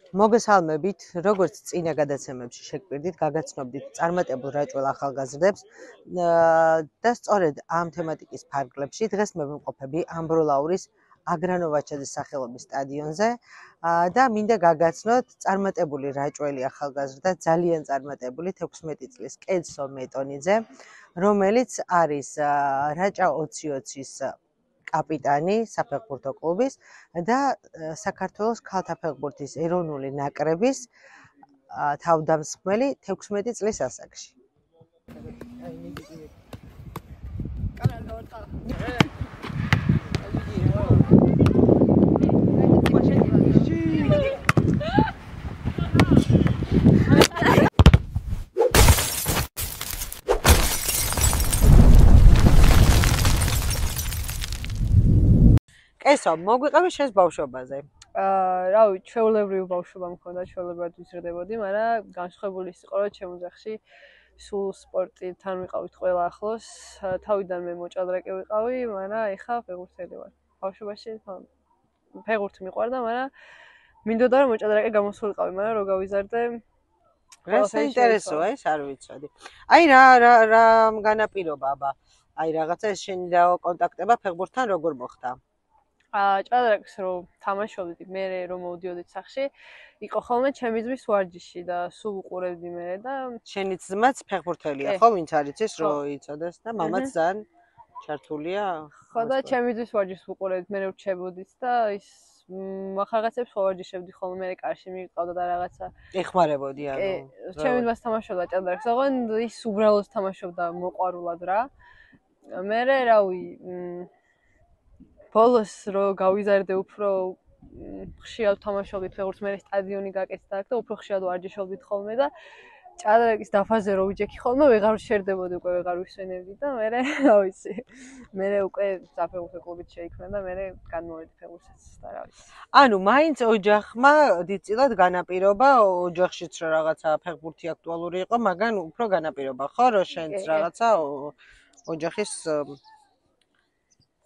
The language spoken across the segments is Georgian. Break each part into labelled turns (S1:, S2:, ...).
S1: მოგესალმებით, როგორც წინა გადაცემებში შეგპირდით, გაგაცნობდით წარმატებულ რაჭველ ახალგაზრდებს და სწორედ ამ თემატიკის ფარგლებში დღეს მე ვიმყოფები ამბროლაურის აგრანოვაჩაძის სახელობის სტადიონზე და მინდა გაგაცნოთ წარმატებული რაჭველი ახალგაზრდა, ძალიან წარმატებული 16 წლის კეცო მეტონიძე, რომელიც არის რაჭა 2020-ის კაპიტანი საფეხბურთო კლუბის და საქართველოს ქალთა ფეხბურთის ეროვნული ნაკრების თავდამსხმელი 16 წლის ასაკში. კესო, მოგვიყევი შენს ბავშვობაზე.
S2: რავი, ჩვეულებრივი ბავშვობა მქონდა, ჩვეულებრივად ვიზრდებოდი, მაგრამ განსხვავებული ის იყო, რომ ჩემ ოჯახში სულ სპორტთან ვიყავით ყველა ახლოს. თავიდან მე მოჭადრაკე ვიყავი, მაგრამ ეხა ფეხბურთელი ვარ. ბავშვობაში ფეხბურთი მიყვარდა, მაგრამ მინდოდა რომ მოჭადრაკე გამოსულიყავი, მაგრამ რო გავიზარდე,
S1: რა საინტერესოა ეს, არ ვიცოდი. აი რა განაპირობა, აბა. აი რაღაცა ეს შენი და კონტაქტება ფეხბურთთან როგორ მოხდა?
S2: ჭადრაკს რომ თამაშობდი, მე რომ მოვდიოდი სახში, იყო ხოლმე ჩემი ძმის ვარჯიში და სულ უყურებდი მე და
S1: შენი ძმაც ფეხბურთელია, ხო, ვინც არ იცის რო იწოდეს და მამაც ძალიან ჩართულია.
S2: ხო და ჩემი ძმის ვარჯიშს უყურებდი, მე ვრჩებოდით და ის ახალგაზრდებს ვარჯიშებდი ხოლმე, მე კარში მივიყავდა და რაღაცა
S1: ეხმარებოდი ანუ.
S2: ჩემი ძმაც თამაშობდა ჭადრაკს, ოღონდ ის უბრალოდ თამაშობდა მოყვარულად რა. მე რავი ბოლოს რო გავიზარდე უფრო ხშირად თამაშობდით ფეხბურთს, მე სტადიონი გაკეთდა აქ და უფრო ხშირად ვარჯიშობდით ხოლმე და ჭადრაკის დაფაზე რო ვიჯექი ხოლმე ვეღარ ვშერდებოდი, უკვე ვეღარ ვისვენებდი და მე რა ვიცი. მე უკვე საფეხბურთო კლუბით შეიქმნა და მე განმოვედი ფეხბურთსაც და რა ვიცი.
S1: ანუ მაინც ოჯახმა დიდწილად განაპირობა, ოჯახშიც რა რაღაცა ფეხბურთი აქტუალური იყო, მაგრამ უფრო განაპირობა, ხო, რომ შენც რაღაცა ოჯახის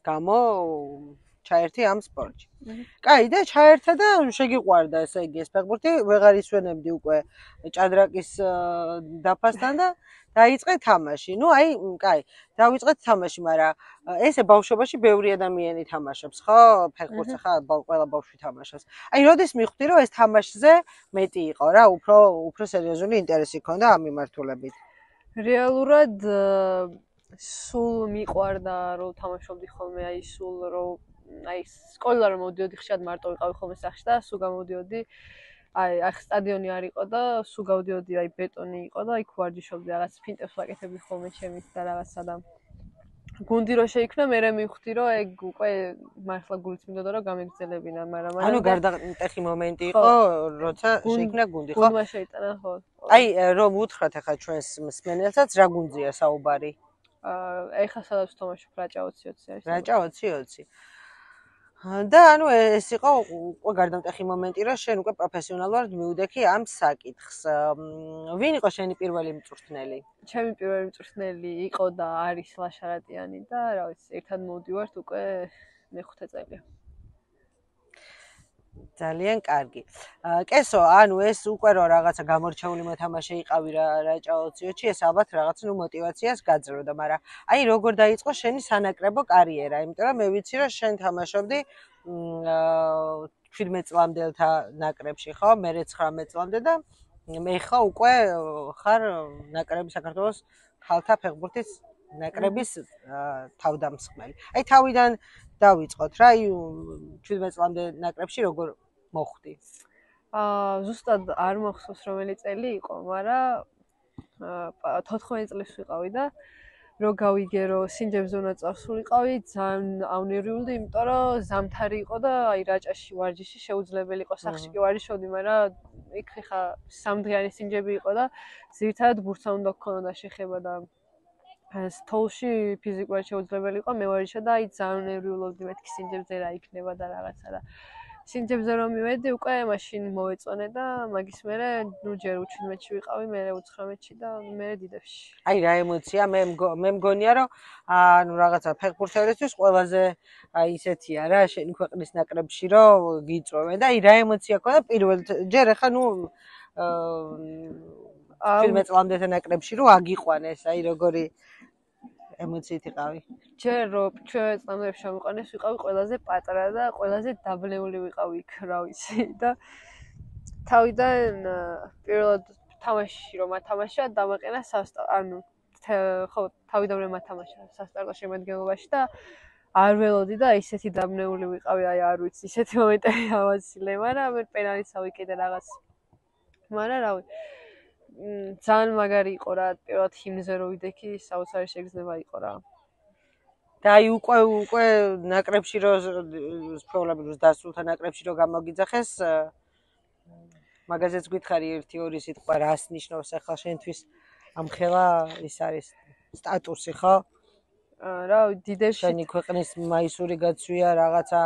S1: გამო ჩაერთი ამ სპორტში. კაი და ჩაერთა და შეგიყვარდა ესე იგი ეს ფეხბურთი, ვეღარ ისვენებდი უკვე ჭადრაკის დაფასთან და დაიწყე თამაში. ნუ აი, კაი, დავიწყეთ თამაში, მაგრამ ესე ბავშვობაში ბევრი ადამიანი თამაშობს, ხო? ფეხბურთს ახლა ყველა ბავშვი თამაშობს. აი, როდის მიხვდი, რომ ეს თამაშზე მეტი იყო რა, უფრო სერიოზული ინტერესი ჰქონდა ამ მიმართულებით?
S2: რეალურად სულ მიყვარდა რომ თამაშობდი ხოლმე, აი სულ რომ აი სკოლა რომ მოვდიოდი ხშირად მარტო ვიყავი ხოლმე სახში და სულ გამოვდიოდი, აი ახ სტადიონი არ იყო და სულ გავდიოდი, აი ბეტონი იყო და იქ ვარჯიშობდი, რაღაც ფინტებს ვაკეთებდი ხოლმე ჩემით და რაღაცა და გუნდი რო შეიქმნა, მე მივხვდი რომ ეგ უკვე მართლა გულით მინდოდა რომ გამეგრძელებინა, მაგრამ
S1: ანუ გარდატეხი მომენტი იყო, როცა შეიქმნა გუნდი, ხო?
S2: გუნდმა შეიტანა, ხო.
S1: აი რომ უთხრათ ახლა ჩვენს მსმენელსაც, რა გუნდზია საუბარი?
S2: ეხლა სადაც თამაშობ რაჭა 2020 არის.
S1: რაჭა 2020. და ანუ ეს იყო უკვე გარდამტეხი მომენტი, რომ შენ უკვე პროფესიონალურად მიუდექი ამ საკითხს. ვინ იყო შენი პირველი მწვრთნელი?
S2: ჩემი პირველი მწვრთნელი იყო და არის ლაშარატიანი და რა ვიცი, ერთად მოვდივართ უკვე მე-5 წელია.
S1: ძალიან კარგი. კესო, ანუ ეს უკვე რომ რაღაცა გამორჩეული მოთამაშე იყავი რაჭა 2020-ში, ეს ალბათ რაღაც ნუ мотиваციას გაძროდა, მაგრამ აი როგორ დაიწყო შენი სანაკრებო კარიერა? იმიტომ რომ მე ვიცი რომ შენ თამაშობდი 17 წლამდელთა ნაკრებში, ხო? მე 19 წლამდე და მე ხა უკვე ხარ ნაკრები საქართველოს ქალთა ფეხბურთის ნაკრების თავდამსხმელი. აი თავიდან დავიწყოთ რა, აი 17 წლამდე ნაკრებში როგორ მოხვდი?
S2: ზუსტად არ მახსოვს რომელი წელი იყო, მაგრამ 14 წლის ვიყავი და რო გავიგე რომ სინჯებზე უნდა წავსულიყავი, ძალიან ავნერვიულდი, იმიტომ რომ ზამთარი იყო და აი რაჭაში ვარჯიში შეუძლებელი იყო, სახში კი ვარჯიშობდი, მაგრამ იქ ხა სამდღიანი სინჯები იყო და ძირითადად ბურთსა უნდა გქონოდა შეხება და თოვლში ფიზიკურად შეუძლებელი იყო, მე ვარჯიშა და აი ძალიან ნერვიულობდი, მეთქი სინჯებზე რა იქნება და რაღაცა და სინჯებზე რომ მივედი, უკვე მაშინ მოვეწონე და მაგის მერე, ჯერ 17-ში ვიყავი, მერე 19-ში და მერე დიდებში.
S1: აი რა ემოცია, მე მგონია რომ ანუ რაღაცა ფეხბურთელისთვის ყველაზე აი ისეთია რა, შენი ქვეყნის ნაკრებში რომ გიწვევენ და აი რა ემოცია ქონდა პირველ ჯერ ახლა ნუ ფილმე წლამდეთა ნაკრებში რომ აგიყვანეს, აი როგორი ემოციით იყავი.
S2: ჯერ რომ ჩვენ წლამდეებში ამიყვანეს, ვიყავი ყველაზე პატარა და ყველაზე დაბნეული ვიყავი იქ, რა ვიცი და თავიდან პირველად თამაში რომ ათამაშა დამაყენა ანუ ხო თავიდან რომ ათამაშა სასტარტო შემადგენლობაში და არ ველოდი და ისეთი დაბნეული ვიყავი, აი არ ვიცი, ისეთი მომენტები ავაცილე, მაგრამ მე პენალიც ავიკიდე რაღაც. მაგრამ რავი ძალიან მაგარი იყო რა, პირველად ჰიმნზე რო ვიდექი, საოცარი შეგრძნება იყო რა.
S1: და აი უკვე ნაკრებში რო სპორტლებს დასრულთა ნაკრებში რო გამოგიძახეს, მაგაზეც გითხარი 1-2 სიტყვა რას ნიშნავს ახლა შენთვის ამ ხელა ის არის სტატუსი, ხო?
S2: რა დიდებში
S1: შენი ქვეყნის მაისური გაცვია, რაღაცა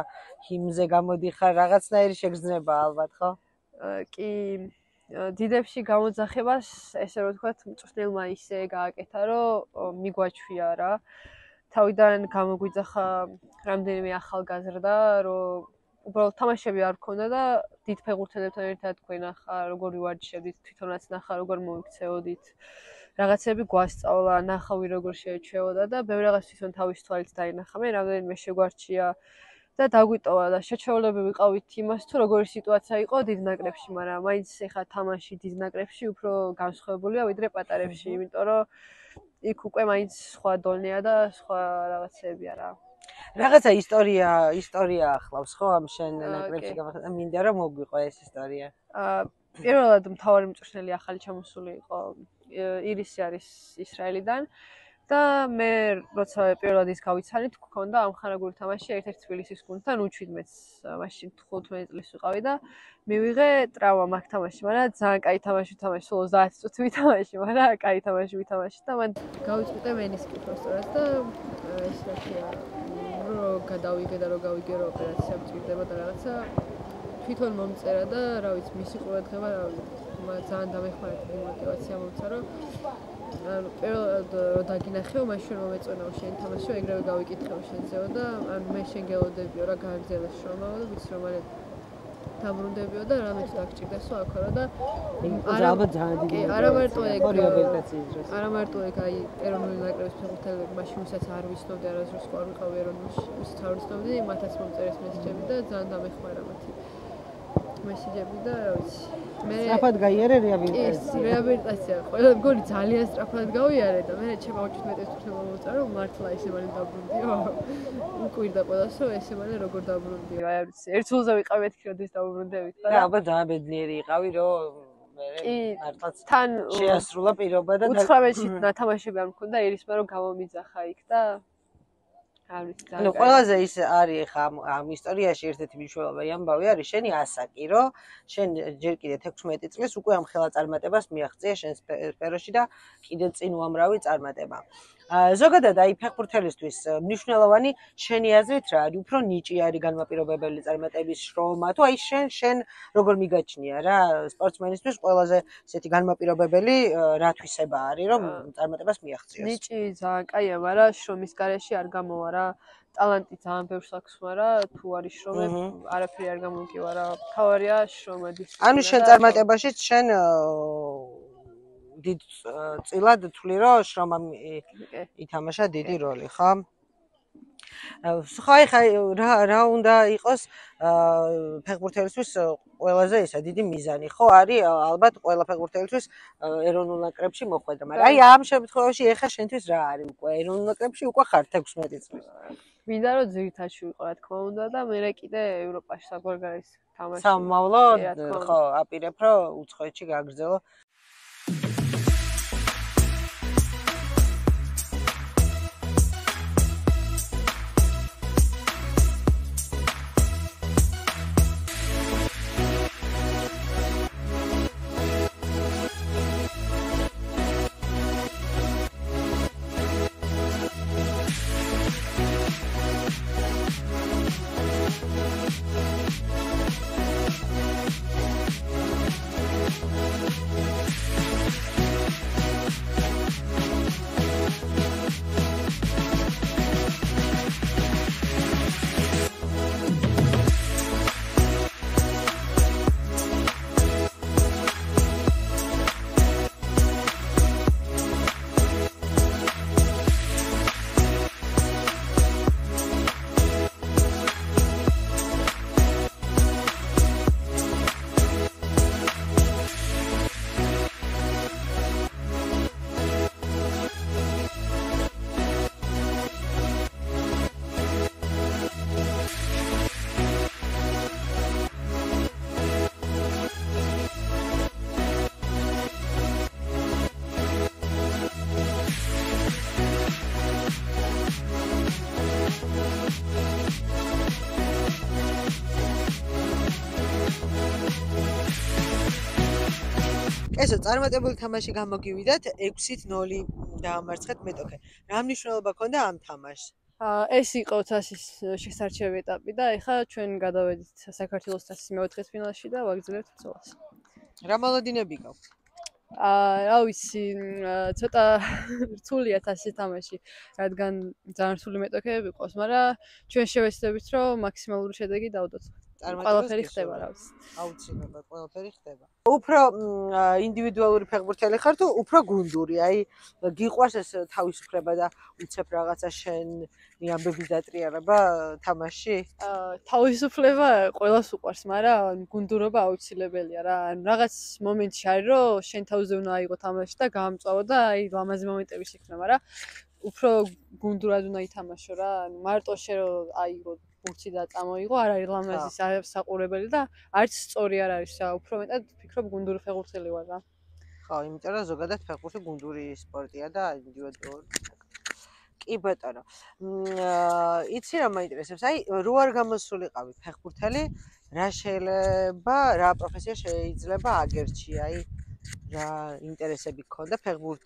S1: ჰიმნზე გამოდიხარ, რაღაცნაირი შეგრძნება ალბათ, ხო?
S2: კი დიდებში გამოძახებას ესე რომ ვთქვათ, მწვრთნელმა ისე გააკეთა, რომ მიგვაჩვია რა. თავიდან გამოგვიძახა რამდენიმე ახალგაზრდა, რომ უბრალოდ თამაშები არ გქონდა და დიდ ფეხბურთელებთან ერთად გვენახა, როგორ ვარჯიშებდით, თვითონაც ნახა, როგორ მოიქცეოდით. რაღაცები გვასწავლა, ნახავი როგორ შეეჩვეოდა და ბევრ რაღაც თვითონ თავის თვალით დაინახა. მე რამდენიმე შეგვარჩია და დაგვიტოვა და შეჩვეულები ვიყავით იმას, თუ როგორი სიტუაცია იყო დიდ ნაკრებში, მაგრამ მაინც ეხა თამაში დიდ ნაკრებში უფრო განსხვავებულია ვიდრე პატარებში, იმიტომ რომ იქ უკვე მაინც სხვა დონეა და სხვა რაღაცებია რა.
S1: რაღაცა ისტორია ახლავს ხო ამ შენ ნაკრებში გამახსენდა, მინდა რომ მოგვიყვა ეს ისტორია.
S2: პირველად მთავარი მწვრთნელი ახალი ჩამოსული იყო ირისი არის ისრაელიდან და მე როცა პირველად ის გავიცანით, გქონდა ამხანაგური თამაში ერთ-ერთ თბილისის გუნდთან U17-ს, მაშინ 15 წლის ვიყავი და მივიღე ტრავმა მაგ თამაში, მაგრამ ძალიან კაი თამაში ვთამაში, სულ 30 წუთი ვითამაში, მაგრამ კაი თამაში ვითამაში და მან გავიწვიტე მენისკი პროსტორას და ეს რაკია რომ გადავიგე და რომ გავიგე რომ ოპერაცია მჭირდება და რაღაცა თვითონ მომწერა და რა ვიცი მისი ყურადღება ძალიან დამეხმარება мотиваცია მომცა რომ ანუ პირველად რომ დაგინახეო მაშინ მომეწონაო შენ თამაშო ეგრევე გავიკითხეო შენზეო და ანუ მე შეგელოდებიო რა გააგრძელოს შრომაო და ვიცი რომ არა დაბრუნდებიო და რამე თუ დაგჭირდასო აქორო და არა მარტო ეგ აი ეროვნული ნაკრების ფეხბურთელები მაშინ ვისაც არ ვიცნობდი არასდროს არ ვიყავი ეროვნულში ვისაც არ ვიცნობდი მათაც მომწერეს მესიჯები და ძალიან დამეხმარა მათი მესიჯები და რა ვიცი მე
S1: სწრაფად გაიარე რეაბილიტაცია.
S2: ეს რეაბილიტაცია ყველა მგონი ძალიან სწრაფად გავიარე და მე ჩემ 17 წუთი მომწარო მართლა ესე მალე დაბრუნდიო. უკვირდა ყველასო ესე მალე როგორ დაბრუნდიო. აი ვიცი ერთულზე ვიყავი მეთქი რომ ის დაუბრუნდებით და
S1: ალბათ ძალიან ბედნიერი იყავი რომ მე მართლაც
S2: თან
S1: შეასრულა პირობა და
S2: 19-ში ნათამაშები არ მქონდა ერისმა რომ გამომიძახა იქ და არ ვიცი
S1: ანუ ყველაზე ის არის ხა ამ ისტორიაში ერთ-ერთი მნიშვნელოვანი ამბავი არის შენი ასაკი, რომ შენ ჯერ კიდე 16 წლის უკვე ამ ხელაწარმატებას მიაღწია შენ სფეროში და კიდე წინ უამრავი წარმატება. ზოგადად აი ფეხბურთელისთვის მნიშვნელოვანი შენი აზრით რა არის? უფრო ნიჭი არის განმაპირობებელი წარმატების შრომა თუ აი შენ როგორ მიგაჩნია რა სპორტსმენისთვის ყველაზე ესეთი განმაპირობებელი რა თვისება არის რომ წარმატებას მიაღწიოს?
S2: ნიჭი ძალიან კაია, მაგრამ შრომის გარეშე არ გამოვა რა. ტალანტი ძალიან ბევრს აქვს, მაგრამ თუ არის შრომა, არაფერი არ გამოგივა რა. თავარია შრომა დისციპლინა.
S1: ანუ შენ წარმატებაში შენ დიდ წილად თვლი რომ შრომა ითამაშა დიდი როლი, ხო? ხაი რა უნდა იყოს ფეხბურთელისთვის ყველაზე ისა დიდი მიზანი, ხო? არის ალბათ ყველა ფეხბურთელისთვის ეროვნულ ნაკრებში მოხვედრა, მაგრამ აი ამ შემთხვევაში ეხა შენთვის რა არის უკვე ეროვნულ ნაკრებში უკვე ხარ 16 წლის.
S2: მინდა რომ ძირითადში ვიყო რა თქმა უნდა და მე კიდე ევროპაში საგვარგარის თამაში.
S1: სამმავლო ხო აპირებ რომ უცხოეთში გააგრძელო ესო წარმატებული თამაში გამოგივიდათ 6-0 დაამარცხეთ მეტოქე. რა მნიშვნელობა ჰქონდა ამ თამაშს?
S2: ეს იყო თასის შესარჩევი ეტაპი და ეხლა ჩვენ გადავედით საქართველოს თასის მეოთხედფინალში და ვაგრძელებთ ბრძოლას.
S1: რა მოლოდინები გაქვთ?
S2: რა ვიცი, ცოტა რთულია თასის თამაში, რადგან ძალიან რთული მეტოქეები ყავს, მაგრამ ჩვენ შევეცდებით, რომ მაქსიმალური შედეგი დავდოთ. ყველაფერი ხდება, რა ვიცი.
S1: აუცილებლად ყველაფერი ხდება. უფრო ინდივიდუალური ფეხბურთელი ხარ თუ უფრო გუნდური? აი, გიყვარს ეს თავისუფლება და უცებ რაღაცა შენი ამბების დატრიალება თამაშში?
S2: თავისუფლება ყველას უყვარს, მაგრამ გუნდურობა აუცილებელია რა. რაღაც მომენტში არის, რომ შენ თავზე უნდა აიღო თამაში და გაამწვავო და აი ლამაზი მომენტები შექმნა, მაგრამ უფრო გუნდურად უნდა ითამაშო რა. მარტო შენ რომ აიღო ბურთი და წამოიღო, არ არის ლამაზი საყურებელი და არც სწორი არ არის რა. უფრო მეტად ვფიქრობ გუნდური ფეხბურთელი ვარ რა.
S1: ხო, იმიტომ რომ ზოგადად ფეხბურთი გუნდური სპორტია და ინდივიდუალური. კი ბატონო. იცი რა მაინტერესებს? აი, რო არ გამოსულიყავი ფეხბურთელი, რა შეიძლება, რა პროფესია შეიძლება აგერჩი? აი, რა ინტერესები გქონდა ფეხბურთი,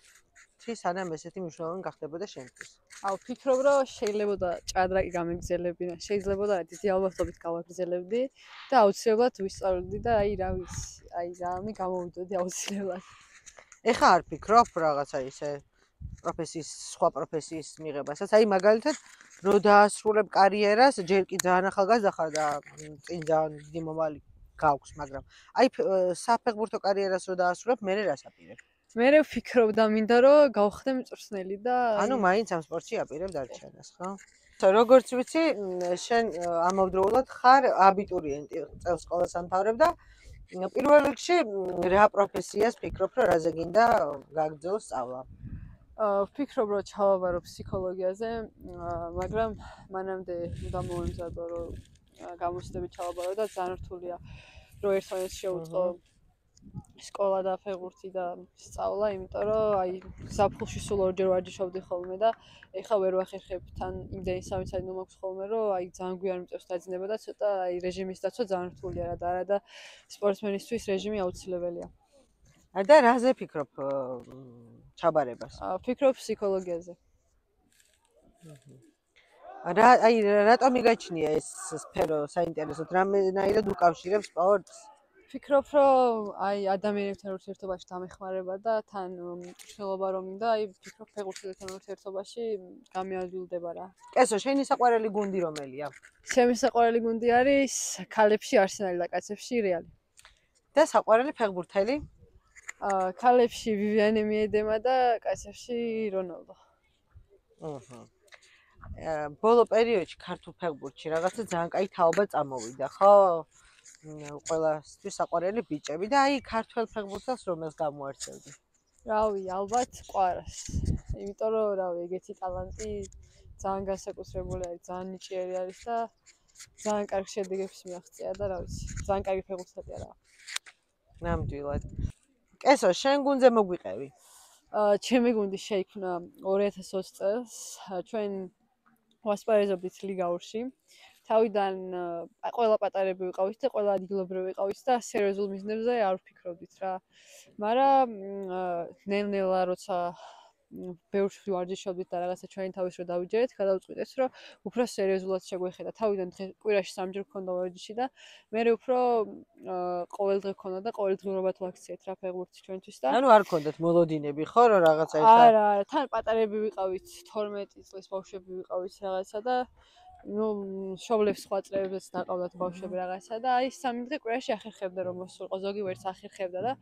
S1: სანამ ესეთი მნიშვნელოვანი გახდებოდა შენთვის?
S2: ვფიქრობ, რომ შეიძლებოდა ჭადრაკი გამიგრძელებინა, შეიძლებოდა დიდი ალბათობით გავაგრძელებდი და აუცილებლად ვისწავლდი და აი რა ვიცი, აი რამე გამოვიდოდი აუცილებლად.
S1: ეხა არ ფიქრობ რაღაცა ისე სხვა პროფესიის მიღებასაც? აი მაგალითად, რო დაასრულებ კარიერას, ჯერ კი ძალიან ახალგაზრდა ხარ და წინ ძალიან დიდი მომავალი გაქვს, მაგრამ აი საფეხბურთო კარიერას რო დაასრულებ, მერე რას აპირებ?
S2: მე ვფიქრობ და მინდა რომ გავხდე მწვრთნელი და
S1: ანუ მაინც ამ სპორტში აპირებ დარჩენას, ხო? როგორც ვიცი, შენ ამავდროულად ხარ აბიტურიენტი, წელს სკოლას ამთავრებ და პირველ რიგში რა პროფესიას ფიქრობ, რომ რაზე გინდა გაგრძელო სწავლა?
S2: ვფიქრობ, რომ ჩავაბარო ფსიქოლოგიაზე, მაგრამ მანამდე უნდა მოვემზადო, რომ გამოცდებით ჩავაბარო და ძალიან რთულია, რომ ერთმანეთს შეუწყო სკოლა და ფეხბურთი და სწავლა, იმიტომ რომ აი ზაფხულში სულ ორჯერ ვარჯიშობდი ხოლმე და ეხლა ვერ ვახერხებ თან იმდენი სამი საათი მომაქვს ხოლმე, რომ აი ძალიან გვიან მიწევს დაძინება და ცოტა აი რეჟიმის დაცვა ძალიან რთულია რა და არა და სპორტსმენისთვის რეჟიმი აუცილებელია.
S1: და რაზე ფიქრობ ჩაბარებას?
S2: ვფიქრობ ფსიქოლოგიაზე.
S1: აი რატომ მიგაჩნია ეს სფერო საინტერესოდ? რამენაირად უკავშირებს სპორტს?
S2: ვფიქრობ, რომ აი ადამიანებთან ურთიერთობაში დამეხმარება და თან მნიშვნელობა რომ მინდა, აი ვფიქრობ ფეხბურთელთან ურთიერთობაში გამიადვილდება რა.
S1: კესო, შენი საყვარელი გუნდი რომელია?
S2: ჩემი საყვარელი გუნდი არის ქალებში არსენალი და კაცებში რეალი.
S1: და საყვარელი ფეხბურთელი?
S2: ქალებში ვივიანე მიედემა და კაცებში რონალდო.
S1: ბოლო პერიოდში ქართულ ფეხბურთში რაღაცა ძალიან კაი თაობა წამოვიდა, ხო? ყველასთვის საყვარელი ბიჭები და აი ქართულ ფეხბურთელს რომელს გამოარჩევდი?
S2: რავი, ალბათ ყვარას. იმიტომ რომ რავი, ეგეთი ტალანტი ძალიან განსაკუთრებული არის, ძალიან ნიჭიერი არის და ძალიან კარგ შედეგებს მიაღწია და რა ვიცი, ძალიან კარგი ფეხბურთელია რა.
S1: ნამდვილად. კესო, შენ გუნდზე მოგვიყევი?
S2: ჩემი გუნდი შეიქმნა 2020 წელს, ჩვენ ვასპარეზობდით ლიგაურში. თავიდან ყველა პატარები ვიყავით და ყველა ადგილობრივი ვიყავით და სერიოზულ მიზნებზე არ ვფიქრობდით რა. მაგრამ ნელ-ნელა როცა ბევრს ვარჯიშობდით და რაღაცა ჩვენი თავის რო დავიჯერეთ, გადავწყვიტეთ, რომ უფრო სერიოზულად შეგვეხედა. თავიდან კვირაში 3 ჯერ გქონდა ვარჯიში და მე უფრო ყოველდღე გქონდა და ყოველდღიურად ვაქციეთ რა ფეხბურთი ჩვენთვის და
S1: ანუ არ გქონდათ მოლოდინები, ხო, რომ რაღაცა ეხლა?
S2: არა, თან პატარები ვიყავით, 12 წლის ბავშვები ვიყავით რაღაცა და შობლებს სხვა წრეებზეც დაყავდათ ბავშვები რაღაცა და აი 3 დღე კვირაში ახერხებდა რომ მოსულიყო, ზოგი ვერც ახერხებდა და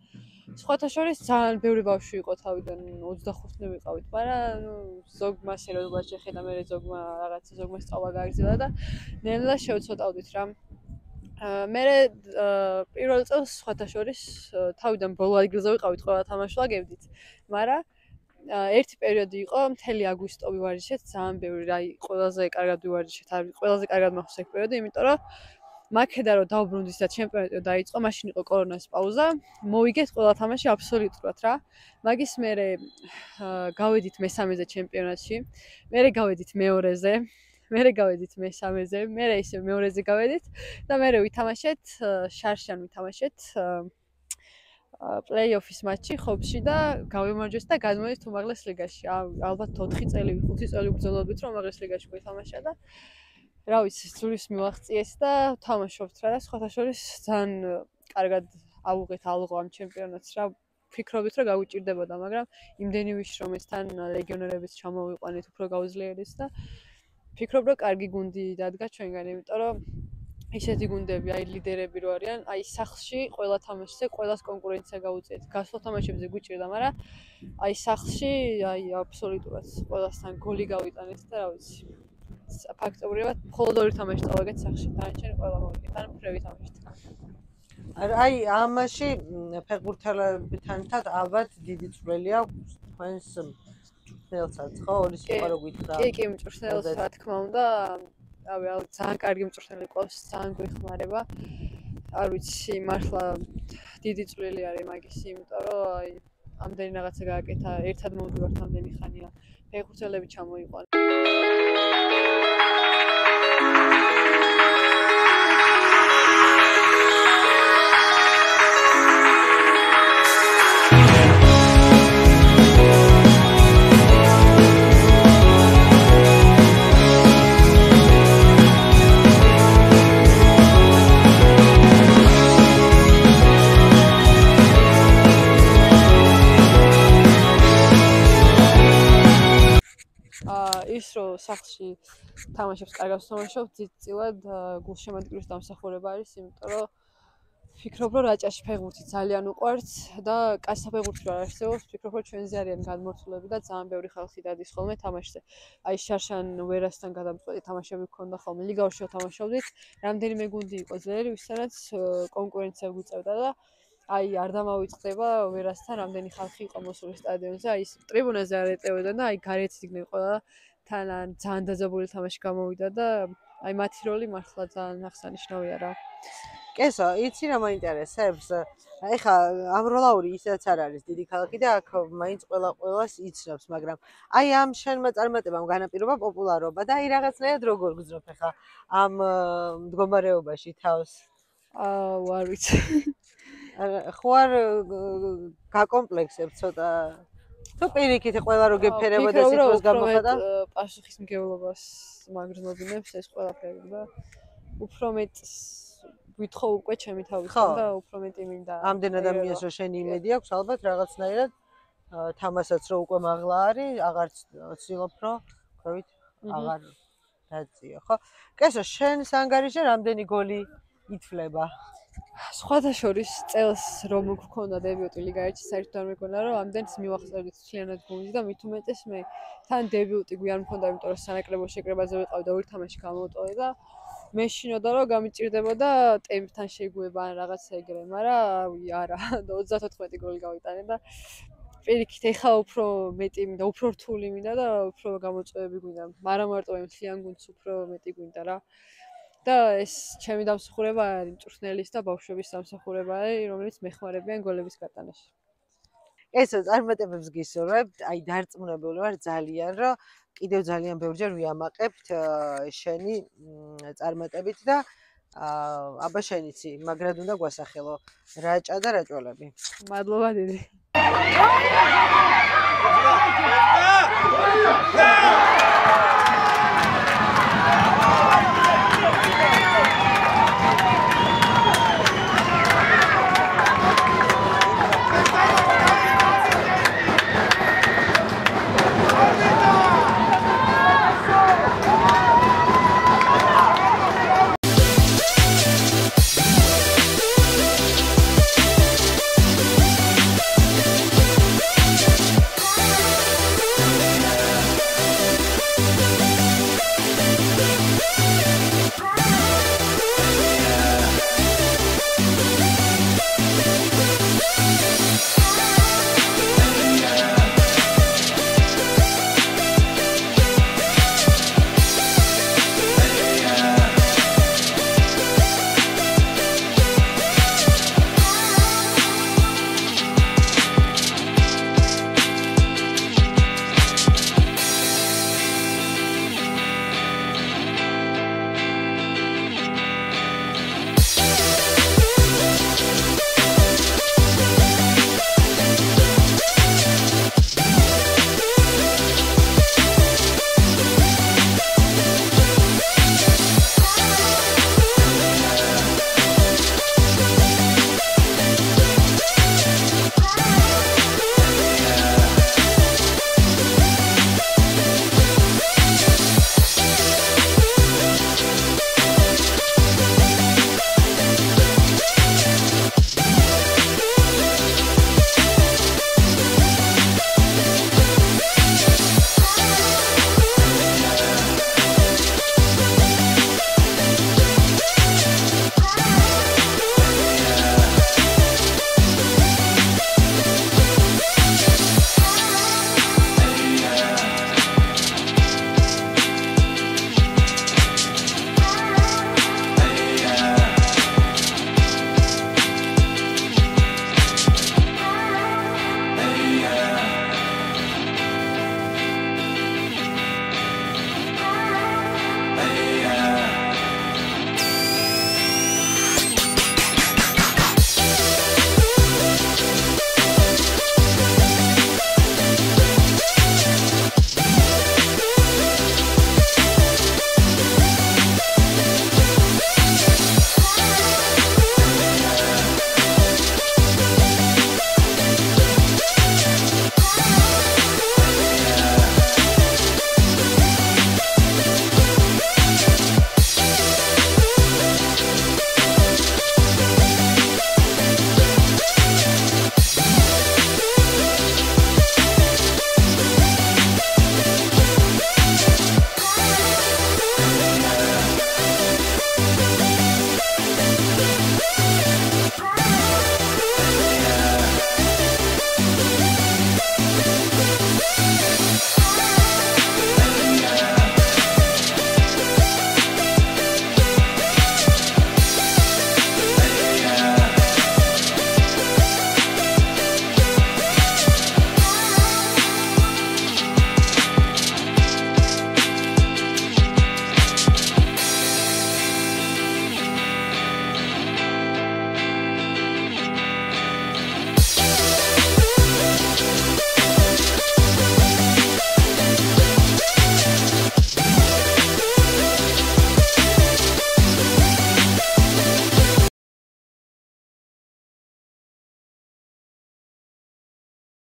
S2: სხვათა შორის ძალიან ბევრი ბავშვი იყო თავიდან 25-ნი ვიყავით, მაგრამ ზოგმა სერიოზულად შეხედა, მე ზოგმა რაღაცა ზოგმა სწავლა გააგრძელა და ნელა შევცოტავდით რა. მე პირველ წელს სხვათა შორის თავიდან ბოლო ადგილზე ვიყავით, ყველა თამაშს ვაგებდით, მაგრამ ერთი პერიოდი იყო მთელი აგვისტო ვივარჯიშეთ, ძალიან ბევრი რა, ყველაზე კარგად ვივარჯიშეთ, ყველაზე კარგად მაქვს ეგ პერიოდი, იმიტომ რომ მაქედან რომ დავბრუნდით და ჩემპიონატი დაიწყო, მაშინ იყო კორონას პაუზა, მოვიგეთ ყველა თამაში აბსოლუტურად რა. მაგის მერე გავედით მესამეზე ჩემპიონატში, მერე გავედით მეორეზე, მერე გავედით მესამეზე, მერე ისე მეორეზე გავედით და მერე ვითამაშეთ, შარშან ვითამაშეთ პლეი-ოფის მატჩი ხობში და გავიმარჯვეს და გადმოდის უმაღლეს ლიგაში. ალბათ 4 წელი, 5 წელი ბრძოლობდით რომ უმაღლეს ლიგაში გვეთამაშა და რა ვიცი, სულის მივაღწიეს და თამაშობთ რა და სხვათა შორის ძალიან კარგად ავუღეთ ალღო ამ ჩემპიონატს რა. ფიქრობთ რომ გავიჭირდებოდა, მაგრამ იმდენი ვიშრომესთან ლეგიონერების ჩამოვიყვანეთ უფრო გაუძლიერეს და ფიქრობ რომ კარგი გუნდი დადგა ჩვენგან, იმიტომ რომ ისეთი გუნდები, აი ლიდერები რო არიან, აი სახლში ყველა თამაშზე ყველას კონკურენცია გაუწიეთ. გასულ თამაშებზე გვიჭირდა, მაგრამ აი სახლში აი აბსოლუტურად ყველასთან გოლი გავიტანეთ და რა ვიცი. ფაქტობრივად მხოლოდ 2 თამაში წავაგეთ სახლში, დანარჩენი ყველა მოვიგეთ, ან ფრევი თამაშით.
S1: აი ამაში ფეხბურთელებთან ერთად ალბათ დიდი წვლილი აქვს თქვენს მწვრთნელსაც, ხო? ორი სიყვარო გითხრა.
S2: კი, მწვრთნელს რა თქმა უნდა. რავი, ძალიან კარგი მწვრთნელი ყავს, ძალიან გვეხმარება. არ ვიცი, მართლა დიდი წვლილი არის მაგის, იმიტომ რომ აი ამდენი რაღაცა გააკეთა, ერთად მოვდივართ ამდენი ხანია. ფეხბურთელები ჩამოიყვანა. ის რომ სახლში თამაშებს კარგად ვთამაშობ, ძირწილად გულშემატკივრის დამსახურება არის, იმიტომ რომ ფიქრობ რომ რაჭაში ფეხბურთი ძალიან უყვართ და კაცთა ფეხბურთი რა არსებობს, ფიქრობ რომ ჩვენზე არიან გადმორთულები და ძალიან ბევრი ხალხი დადის ხოლმე თამაშზე. აი შარშან ვერასთან გადამწყვეტი თამაშები გქონდა ხოლმე, ლიგაში ვთამაშობდით, რამდენიმე გუნდი იყო ძლიერი, ვისაც კონკურენცია გვიწევდა და აი არ დამავიწყდება ვერასთან რამდენი ხალხი იყო მოსული სტადიონზე, აი ის ტრიბუნაზე არ ეტევოდნენ და აი გარეთ იდგნენ ყველა თან ძალიან დაძაბული თამაში გამოვიდა და აი მათი როლი მართლა ძალიან აღსანიშნავია რა.
S1: კესო, იცი რა მაინტერესებს? ეხლა ამროლაური ისედაც არ არის დიდი ქალაქი და აქ მაინც ყველას იცნობს, მაგრამ აი ამ შენმა წარმატებამ განაპირობა პოპულარობა და აი რაღაცნაირად როგორ გძნობ ეხლა ამ მდგომარეობაში თავს?
S2: არ ვიცი.
S1: ხო არ გაკომპლექსებ ცოტა? თუ პირიქით ყველა რო გეფერება და სიტყვას გამოხატა?
S2: პასუხისმგებლობას მაგრძნობინებს ეს ყველაფერი და უფრო მეტ ვითხოვ უკვე ჩემი თავის და უფრო მეტი მინდა.
S1: ამდენ ადამიანს რო შენი იმედი აქვს, ალბათ რაღაცნაირად თამასაც რო უკვე მაღლა არის, აღარ ცდილობ რო ქვევით აღარ დაწიო, ხო? კესო, შენს ანგარიშზე რამდენი გოლი ითვლება?
S2: სხვათა შორის წელს რომ მქონდა დებიუტი ლიგაში, საერთოდ არ მეკონა რომ ამდენს მივახსენებდით მთლიანად გუნდი და მით უმეტეს მე თან დებიუტი გვიან მქონდა, იმიტომ რომ სანაკრებო შეკრებაზე ვიყავი და 2 თამაში გამოვტოვე და მე შინოდა რომ გამიჭირდებოდა ტემპთან შეგუება ან რაღაცა ეგრე, მაგრამ არა, 34 გოლი გავიტანე და პირიქით ეხა უფრო მეტი მინდა, უფრო რთული მინდა და უფრო გამოწვევები გვინდა. არა მარტო მე მთლიან გუნდს უფრო მეტი გვინდა რა. და ეს ჩემი დამსახურება არის, მწვრთნელის და ბავშვების დამსახურება არის, რომელიც მეხმარებიან გოლების გატანაში.
S1: ესო წარმატებებს გისურვებთ, აი დარწმუნებული ვარ ძალიან, რომ კიდევ ძალიან ბევრჯერ ვიამაყებთ შენი წარმატებით და აბა შენიცი, მაგრად უნდა გვასახელო რაჭა და რაჭველები.
S2: მადლობა დიდი.